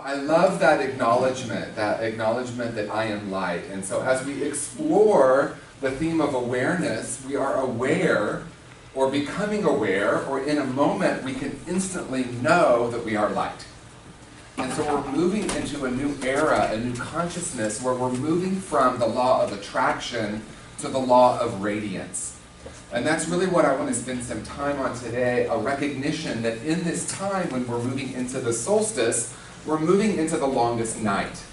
I love that acknowledgement that I am light. And so as we explore the theme of awareness, we are aware or becoming aware, or in a moment we can instantly know that we are light. And so we're moving into a new era, a new consciousness, where we're moving from the law of attraction to the law of radiance. And that's really what I want to spend some time on today, a recognition that in this time when we're moving into the solstice, we're moving into the longest night.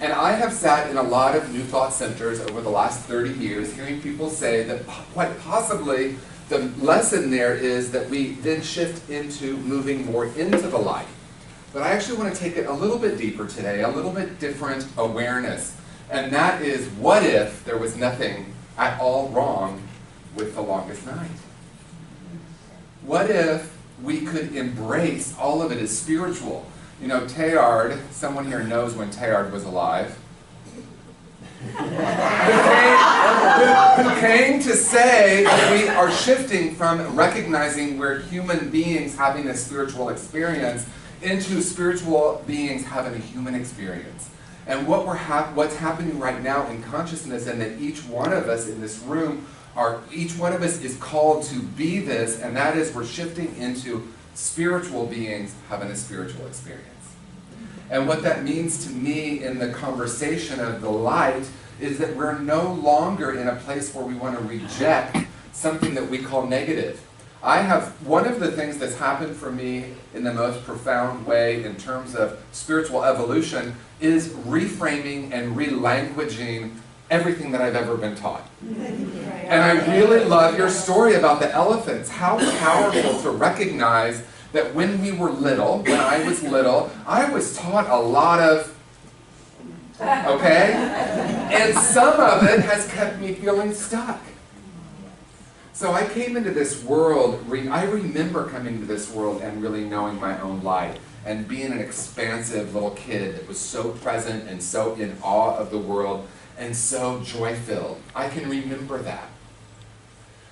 And I have sat in a lot of New Thought centers over the last 30 years, hearing people say that quite possibly the lesson there is that we then shift into moving more into the light. But I actually want to take it a little bit deeper today, a little bit different awareness. And that is, what if there was nothing at all wrong with the longest night? What if we could embrace all of it as spiritual? You know, Teilhard, someone here knows when Teilhard was alive, who came to say that we are shifting from recognizing we're human beings having a spiritual experience into spiritual beings having a human experience. And what's happening right now in consciousness, and that each one of us in this room, each one of us is called to be this, and that is we're shifting into spiritual beings having a spiritual experience. And what that means to me in the conversation of the light is that we're no longer in a place where we want to reject something that we call negative. One of the things that's happened for me in the most profound way in terms of spiritual evolution is reframing and relanguaging everything that I've ever been taught. And I really love your story about the elephants. How powerful to recognize that when we were little, when I was little, I was taught a lot of, okay? And some of it has kept me feeling stuck. So I came into this world, I remember coming to this world and really knowing my own light and being an expansive little kid that was so present and so in awe of the world and so joy-filled. I can remember that.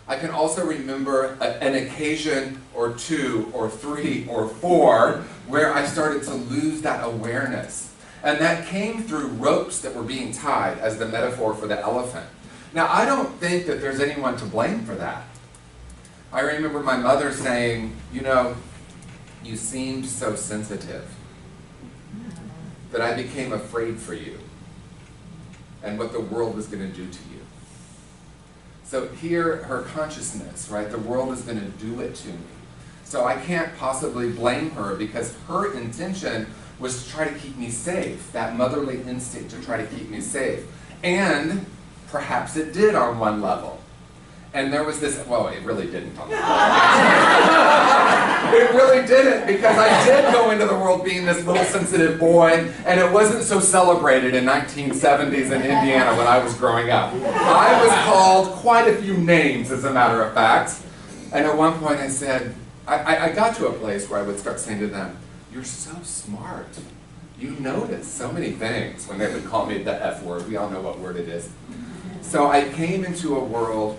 I can also remember an occasion or two or three or four where I started to lose that awareness. And that came through ropes that were being tied as the metaphor for the elephant. Now, I don't think that there's anyone to blame for that. I remember my mother saying, you know, you seemed so sensitive that I became afraid for you and what the world was going to do to you. So here, her consciousness, right? The world is going to do it to me. So I can't possibly blame her because her intention was to try to keep me safe, that motherly instinct to try to keep me safe. And perhaps it did on one level. And there was this, well, it really didn't on one level. It really didn't, because I did go into the world being this little sensitive boy, and it wasn't so celebrated in 1970s in Indiana when I was growing up. I was called quite a few names, as a matter of fact. And at one point I said, I got to a place where I would start saying to them, you're so smart. You notice so many things, when they would call me the F word. We all know what word it is. So I came into a world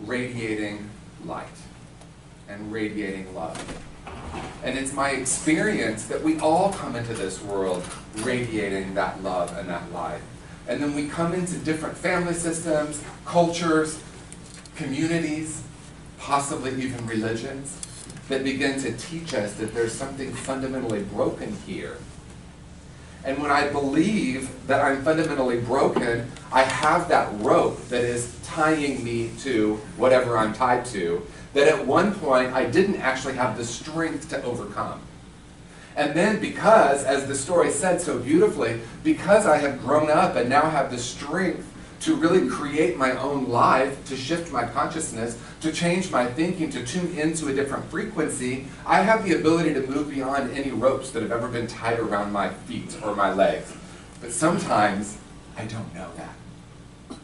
radiating light and radiating love. And it's my experience that we all come into this world radiating that love and that light. And then we come into different family systems, cultures, communities, possibly even religions, that begin to teach us that there's something fundamentally broken here. And when I believe that I'm fundamentally broken, I have that rope that is tying me to whatever I'm tied to, that at one point I didn't actually have the strength to overcome. And then because, as the story said so beautifully, because I have grown up and now have the strength to really create my own life, to shift my consciousness, to change my thinking, to tune into a different frequency, I have the ability to move beyond any ropes that have ever been tied around my feet or my legs. But sometimes I don't know that.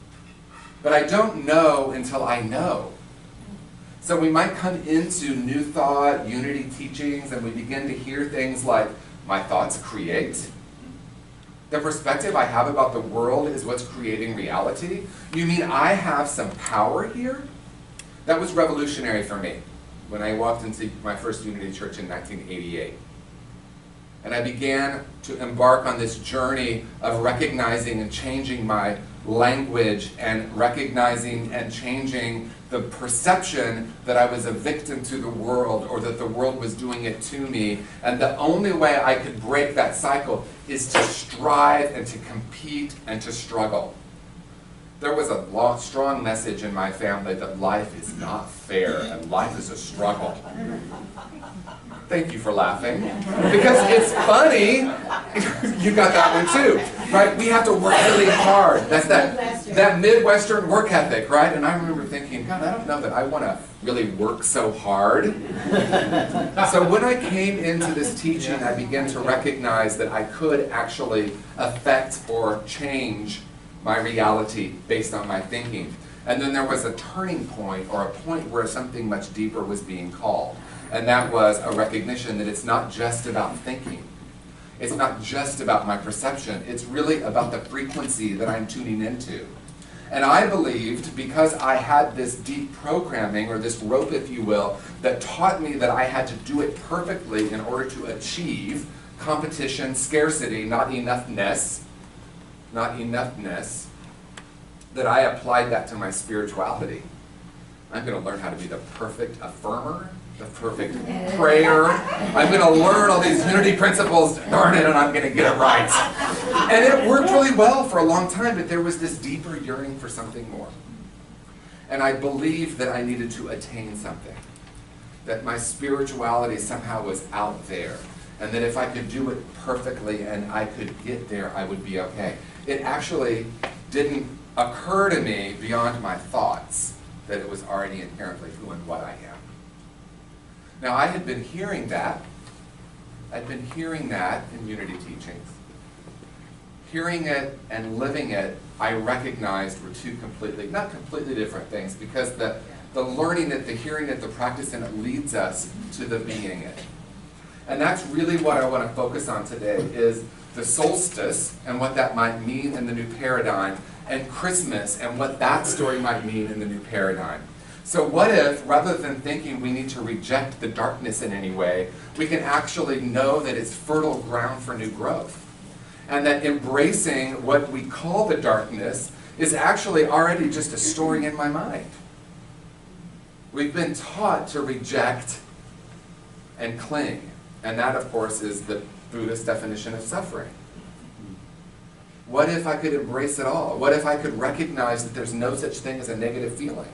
But I don't know until I know. So we might come into New Thought, Unity teachings, and we begin to hear things like, my thoughts create. The perspective I have about the world is what's creating reality. You mean I have some power here? That was revolutionary for me when I walked into my first Unity church in 1988. And I began to embark on this journey of recognizing and changing my language and recognizing and changing the perception that I was a victim to the world or that the world was doing it to me. And the only way I could break that cycle is to strive and to compete and to struggle. There was a strong message in my family that life is not fair and life is a struggle. Thank you for laughing. Because it's funny. You got that one too, right? We have to work really hard. That's that Midwestern work ethic, right? And I remember thinking, God, I don't know that I want to really work so hard. So when I came into this teaching, I began to recognize that I could actually affect or change my reality based on my thinking. And then there was a turning point or a point where something much deeper was being called. And that was a recognition that it's not just about thinking. It's not just about my perception. It's really about the frequency that I'm tuning into. And I believed, because I had this deep programming, or this rope, if you will, that taught me that I had to do it perfectly in order to achieve competition, scarcity, not enoughness, that I applied that to my spirituality. I'm going to learn how to be the perfect affirmer, the perfect prayer. I'm going to learn all these unity principles, darn it, and I'm going to get it right. And it worked really well for a long time, but there was this deeper yearning for something more. And I believed that I needed to attain something, that my spirituality somehow was out there, and that if I could do it perfectly and I could get there, I would be okay. It actually didn't occur to me beyond my thoughts that it was already inherently who and what I am. Now, I had been hearing that. I'd been hearing that in unity teachings. Hearing it and living it, I recognized were two not completely different things, because the learning it, the hearing it, the practicing it leads us to the being it. And that's really what I want to focus on today, is the solstice and what that might mean in the new paradigm, and Christmas and what that story might mean in the new paradigm. So what if, rather than thinking we need to reject the darkness in any way, we can actually know that it's fertile ground for new growth? And that embracing what we call the darkness is actually already just a story in my mind. We've been taught to reject and cling. And that, of course, is the Buddhist definition of suffering. What if I could embrace it all? What if I could recognize that there's no such thing as a negative feeling?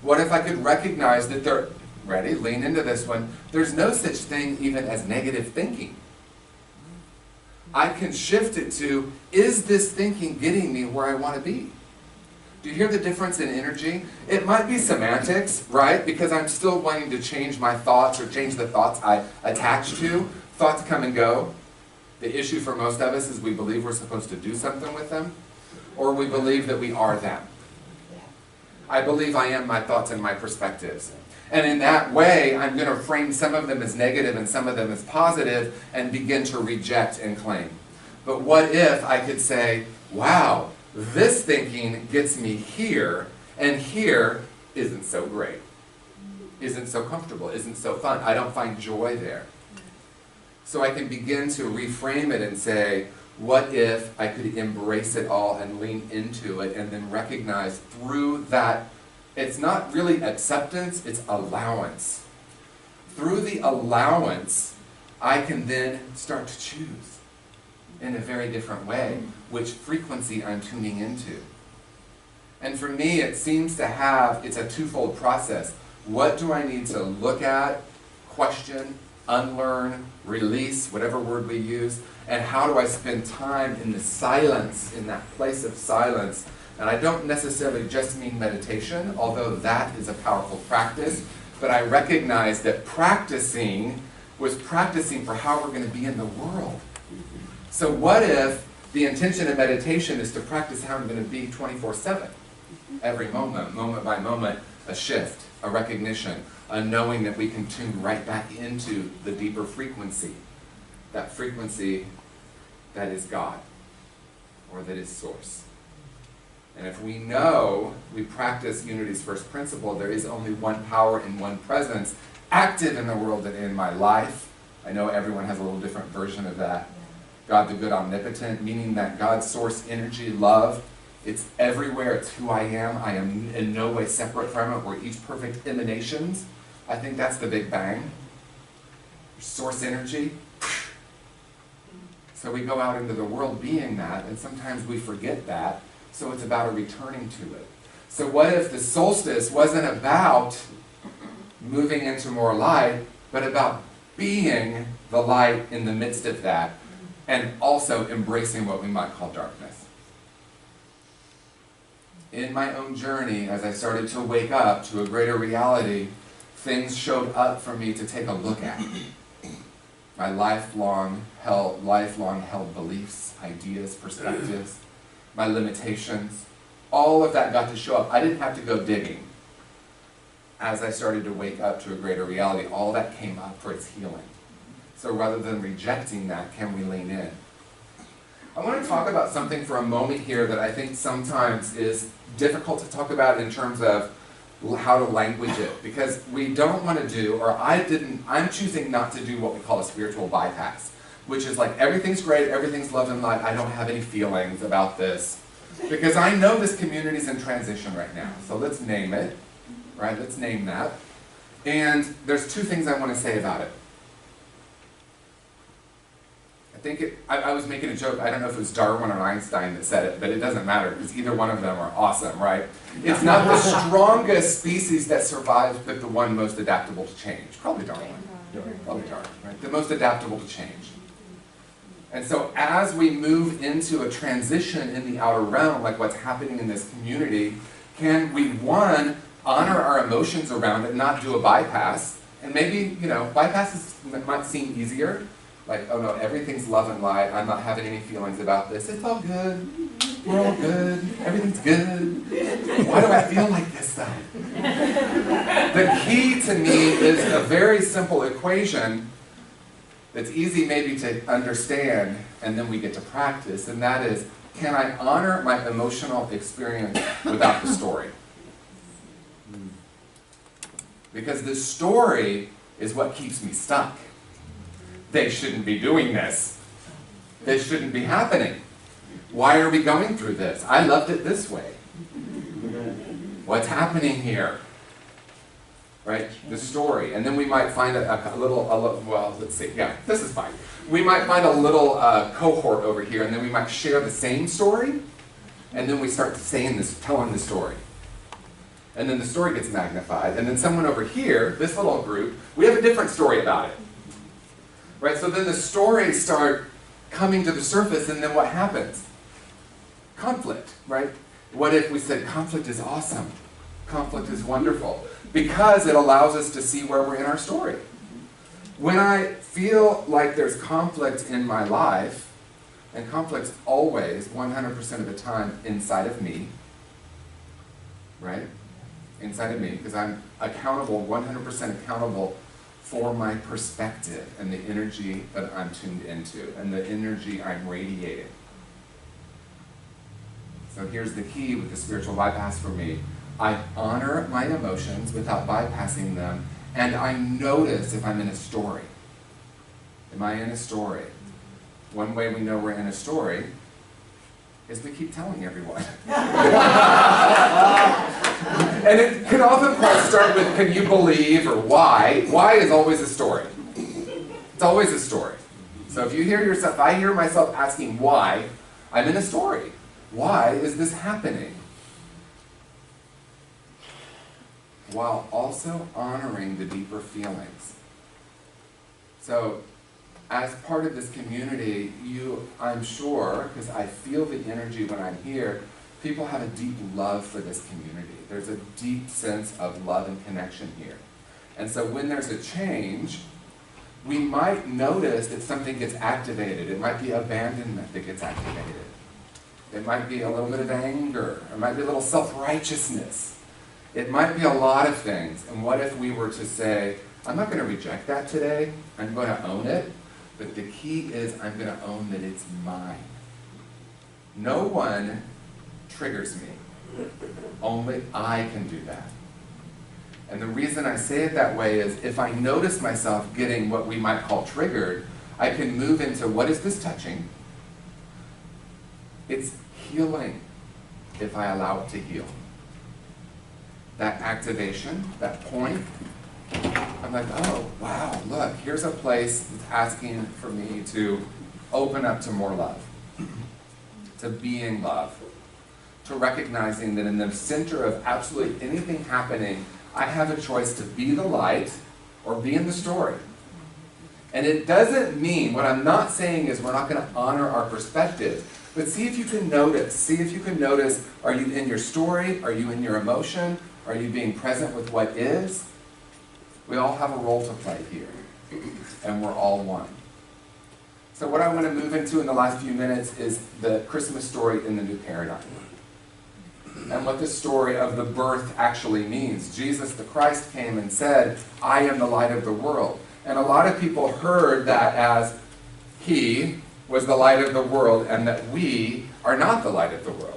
What if I could recognize that lean into this one, there's no such thing even as negative thinking? I can shift it to, is this thinking getting me where I want to be? Do you hear the difference in energy? It might be semantics, right? Because I'm still wanting to change my thoughts or change the thoughts I attach to. Thoughts come and go. The issue for most of us is we believe we're supposed to do something with them, or we believe that we are them. I believe I am my thoughts and my perspectives. And in that way, I'm going to frame some of them as negative and some of them as positive and begin to reject and claim. But what if I could say, wow, this thinking gets me here, and here isn't so great, isn't so comfortable, isn't so fun. I don't find joy there. So I can begin to reframe it and say, what if I could embrace it all and lean into it and then recognize through that, it's not really acceptance, it's allowance. Through the allowance, I can then start to choose in a very different way which frequency I'm tuning into. And for me, it seems to have, it's a twofold process. What do I need to look at, question, unlearn, release, whatever word we use, and how do I spend time in the silence, in that place of silence? And I don't necessarily just mean meditation, although that is a powerful practice, but I recognize that practicing was practicing for how we're going to be in the world. So what if the intention of meditation is to practice how I'm going to be 24/7? Every moment, moment by moment, a shift, a recognition, a knowing that we can tune right back into the deeper frequency. That frequency that is God, or that is Source. And if we know, we practice Unity's first principle, there is only one power and one presence active in the world and in my life. I know everyone has a little different version of that. God the good omnipotent, meaning that God's source energy, love, it's everywhere, it's who I am in no way separate from it, we're each perfect emanations. I think that's the Big Bang. Source energy. So we go out into the world being that, and sometimes we forget that, so it's about a returning to it. So what if the solstice wasn't about moving into more light, but about being the light in the midst of that, and also embracing what we might call darkness? In my own journey, as I started to wake up to a greater reality, things showed up for me to take a look at. My lifelong held beliefs, ideas, perspectives, my limitations, all of that got to show up. I didn't have to go digging. As I started to wake up to a greater reality, all that came up for its healing. So rather than rejecting that, can we lean in? I want to talk about something for a moment here that I think sometimes is difficult to talk about in terms of how to language it, because we don't want to do, or I'm choosing not to do what we call a spiritual bypass, which is like everything's great, everything's love and light, I don't have any feelings about this, because I know this community's in transition right now, so let's name it, right, let's name that, and there's two things I want to say about it. I was making a joke, I don't know if it was Darwin or Einstein that said it, but it doesn't matter, because either one of them are awesome, right? It's not the strongest species that survives, but the one most adaptable to change. Probably Darwin. Probably Darwin, right? The most adaptable to change. And so as we move into a transition in the outer realm, like what's happening in this community, can we, one, honor our emotions around it, not do a bypass, and maybe, bypasses might seem easier, like, oh no, everything's love and light, I'm not having any feelings about this, it's all good, we're all good, everything's good. Why do I feel like this though? The key to me is a very simple equation that's easy maybe to understand, and then we get to practice, and that is, can I honor my emotional experience without the story? Because the story is what keeps me stuck. They shouldn't be doing this. This shouldn't be happening. Why are we going through this? I loved it this way. What's happening here? Right? The story. And then we might find a little, well, let's see. Yeah, this is fine. We might find a little cohort over here, and then we might share the same story, and then we start telling the story. And then the story gets magnified, and then someone over here, this little group, we have a different story about it. Right, so then the stories start coming to the surface, and then what happens? Conflict, right? What if we said conflict is awesome? Conflict is wonderful. Because it allows us to see where we're in our story. When I feel like there's conflict in my life, and conflict's always, 100% of the time, inside of me, right? Inside of me, because I'm accountable, 100% accountable for my perspective and the energy that I'm tuned into and the energy I'm radiating. So here's the key with the spiritual bypass for me. I honor my emotions without bypassing them, and I notice if I'm in a story. Am I in a story? One way we know we're in a story is we keep telling everyone. And it can often start with, can you believe, or why? Why is always a story. It's always a story. So if you hear yourself, if I hear myself asking why, I'm in a story. Why is this happening? While also honoring the deeper feelings. So as part of this community, I'm sure, because I feel the energy when I'm here, people have a deep love for this community. There's a deep sense of love and connection here. And so when there's a change, we might notice that something gets activated. It might be abandonment that gets activated. It might be a little bit of anger. It might be a little self-righteousness. It might be a lot of things. And what if we were to say, I'm not going to reject that today. I'm going to own it. But the key is I'm going to own that it's mine. No one triggers me. Only I can do that. And the reason I say it that way is if I notice myself getting what we might call triggered, I can move into what is this touching? It's healing if I allow it to heal. That activation, that point, I'm like, oh, wow, look, here's a place that's asking for me to open up to more love, to being love, to recognizing that in the center of absolutely anything happening, I have a choice to be the light or be in the story. And it doesn't mean, what I'm not saying is we're not going to honor our perspective, but see if you can notice, are you in your story? Are you in your emotion? Are you being present with what is? We all have a role to play here, and we're all one. So what I want to move into in the last few minutes is the Christmas story in the new paradigm, and what the story of the birth actually means. Jesus the Christ came and said, I am the light of the world. And a lot of people heard that as he was the light of the world and that we are not the light of the world.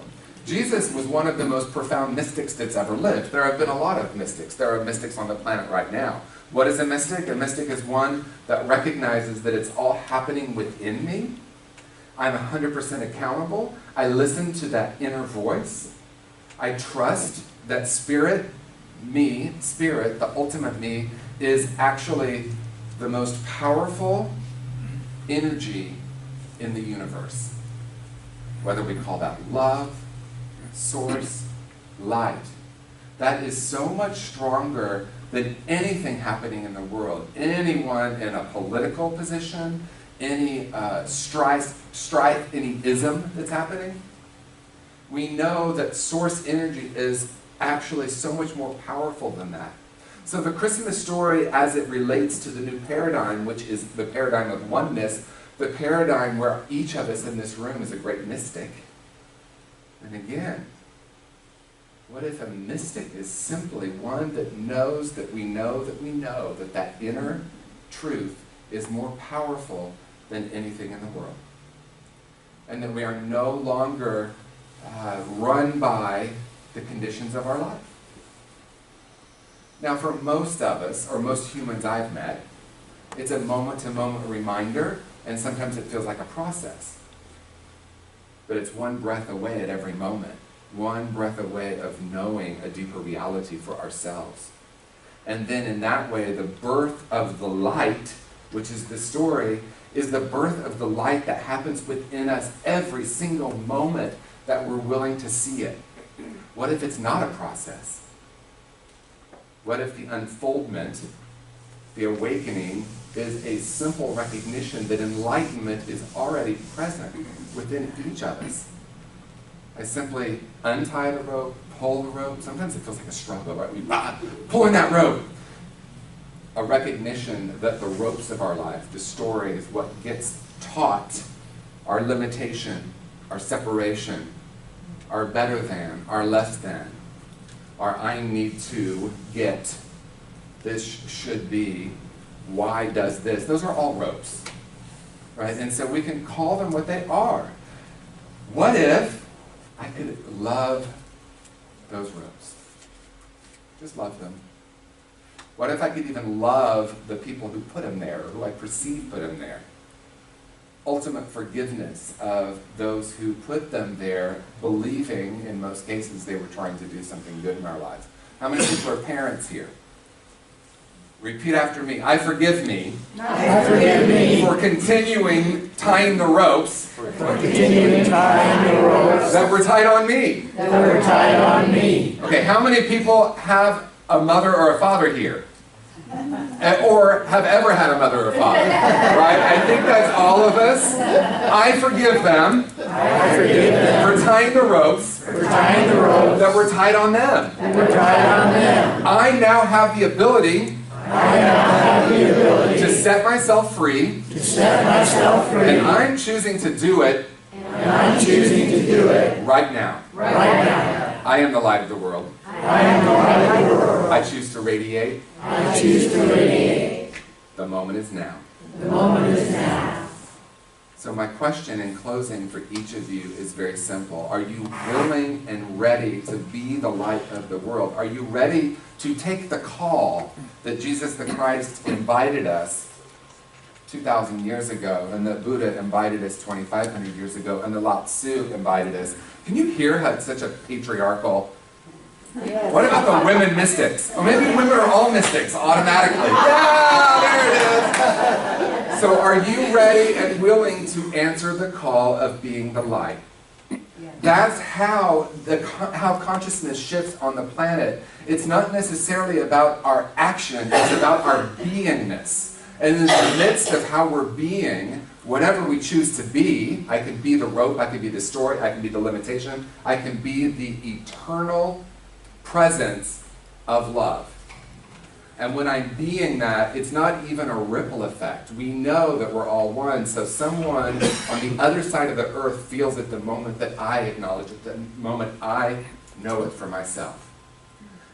Jesus was one of the most profound mystics that's ever lived. There have been a lot of mystics. There are mystics on the planet right now. What is a mystic? A mystic is one that recognizes that it's all happening within me. I'm 100% accountable. I listen to that inner voice. I trust that spirit, the ultimate me, is actually the most powerful energy in the universe. Whether we call that love, source, light. That is so much stronger than anything happening in the world. Anyone in a political position, any strife, any ism that's happening. We know that source energy is actually so much more powerful than that. So the Christmas story as it relates to the new paradigm, which is the paradigm of oneness, the paradigm where each of us in this room is a great mystic. And again, what if a mystic is simply one that knows that we know that we know that that inner truth is more powerful than anything in the world? And that we are no longer run by the conditions of our life. Now, for most of us, or most humans I've met, it's a moment-to-moment reminder, and sometimes it feels like a process. But it's one breath away at every moment. One breath away of knowing a deeper reality for ourselves. And then in that way, the birth of the light, which is the story, is the birth of the light that happens within us every single moment that we're willing to see it. What if it's not a process? What if the unfoldment, the awakening, is a simple recognition that enlightenment is already present within each of us? I simply untie the rope, pull the rope. Sometimes it feels like a struggle, right? We pulling that rope. A recognition that the ropes of our life, the story, is what gets taught our limitation, our separation, our better than, our less than, our I need to get, this should be, why does this? Those are all ropes, right? And so we can call them what they are. What if I could love those ropes? Just love them. What if I could even love the people who put them there, or who I perceive put them there? Ultimate forgiveness of those who put them there, believing, in most cases, they were trying to do something good in our lives. How many people are parents here? Repeat after me. I forgive me. I forgive me for continuing tying the ropes. That were tied on me. Okay, how many people have a mother or a father here? Or have ever had a mother or father? Right? I think that's all of us. I forgive them for tying the ropes that were tied on them. I now have the ability to set myself free, and I'm choosing to do it right now. I am the light of the world. I choose to radiate. The moment is now. So my question in closing for each of you is very simple. Are you willing and ready to be the light of the world? Are you ready to take the call that Jesus the Christ invited us 2,000 years ago, and that Buddha invited us 2,500 years ago, and the Lao Tzu invited us? Can you hear how it's such a patriarchal? Yes. What about the women mystics? Or maybe women are all mystics automatically. Yeah, there it is. So are you ready and willing to answer the call of being the light? That's how consciousness shifts on the planet. It's not necessarily about our action, it's about our beingness. And in the midst of how we're being, whatever we choose to be, I can be the rope, I can be the story, I can be the limitation, I can be the eternal presence of love. And when I'm being that, it's not even a ripple effect. We know that we're all one, so someone on the other side of the earth feels it the moment that I acknowledge it, the moment I know it for myself.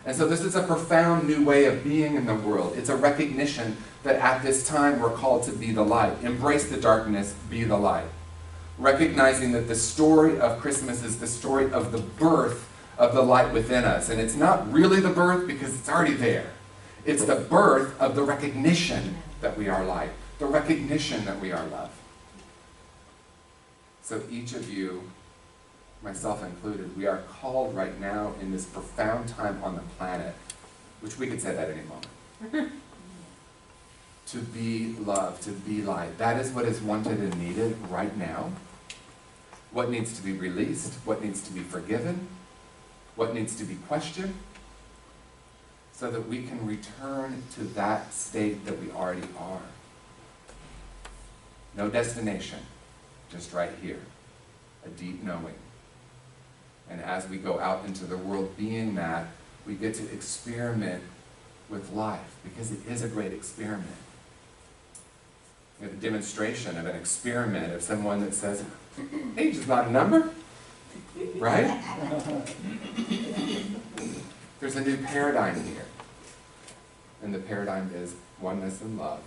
And so this is a profound new way of being in the world. It's a recognition that at this time we're called to be the light. Embrace the darkness, be the light. Recognizing that the story of Christmas is the story of the birth of the light within us. And it's not really the birth because it's already there. It's the birth of the recognition that we are light, the recognition that we are love. So each of you, myself included, we are called right now in this profound time on the planet, which we could say that any moment, to be love, to be light. That is what is wanted and needed right now. What needs to be released, what needs to be forgiven, what needs to be questioned, so that we can return to that state that we already are. No destination, just right here, a deep knowing. And as we go out into the world being that, we get to experiment with life, because it is a great experiment. We have a demonstration of an experiment of someone that says, age is not a number, right? There's a new paradigm here. And the paradigm is oneness and love.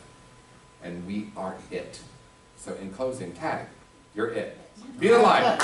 And we are it. So in closing, tag, you're it. Be the light.